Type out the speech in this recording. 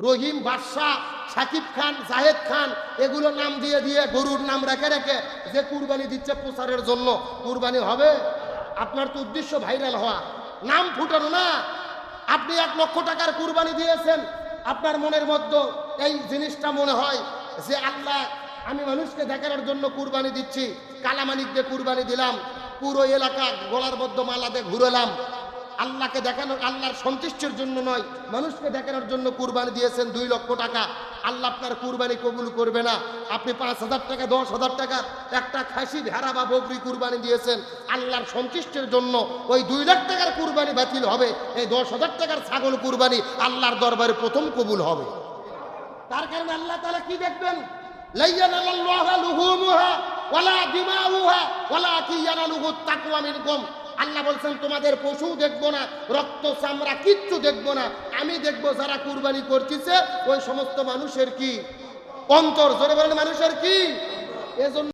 রহিম, বাদশাহ, সাকিব খান, জাহেদ খান, এগুলো নাম দিয়ে দিয়ে গরুর নাম রেখে রেখে যে কুরবানি দিচ্ছে প্রচারের জন্য, কুরবানি হবে? আপনার তো উদ্দেশ্য ভাইরাল হওয়া, নাম ফুটানো না। আপনি 1 লক্ষ টাকার কুরবানি দিয়েছেন, আপনার মনের মধ্যে এই জিনিসটা মনে হয় যে আল্লাহ, আমি মানুষকে দেখানোর জন্য কুরবানি দিচ্ছি, কালামানিক দিয়ে কুরবানি দিলাম, পুরো এলাকা গলার মধ্যে মালা দিয়ে ঘুরলাম, আল্লাহকে দেখানোর, আল্লাহর সন্তুষ্টির জন্য নয়, মানুষকে দেখানোর জন্য কুরবানি দিয়েছেন 2 লক্ষ টাকা। আল্লাহ আপনার কুরবানি কবুল করবে না। আপনি 5,000 টাকা, 10,000 টাকা একটা খাসি, ভেড়া বা বকরি কুরবানি দিয়েছেন আল্লাহর সন্তুষ্টির জন্য, ওই 2 লাখ টাকার কুরবানি বাতিল হবে। এই 10,000 টাকার ছাগল কুরবানি আল্লাহর দরবারে প্রথম কবুল হবে। তার কারণে আল্লাহ তাআলা কি দেখবেন? লা ইয়ানালুল্লাহু লুহুমুহা ওয়ালা দিমাউহা ওয়ালাকিন ইয়ানালুহুত তাকওয়া মিনকুম। আল্লাহ বলছেন তোমাদের পশু দেখবো না, রক্ত চামড়া কিচ্ছু দেখবো না, আমি দেখবো যারা কুরবানি করতেছে ওই সমস্ত মানুষের কি অন্তর। জোরে বলেন, মানুষের কি? এজন্য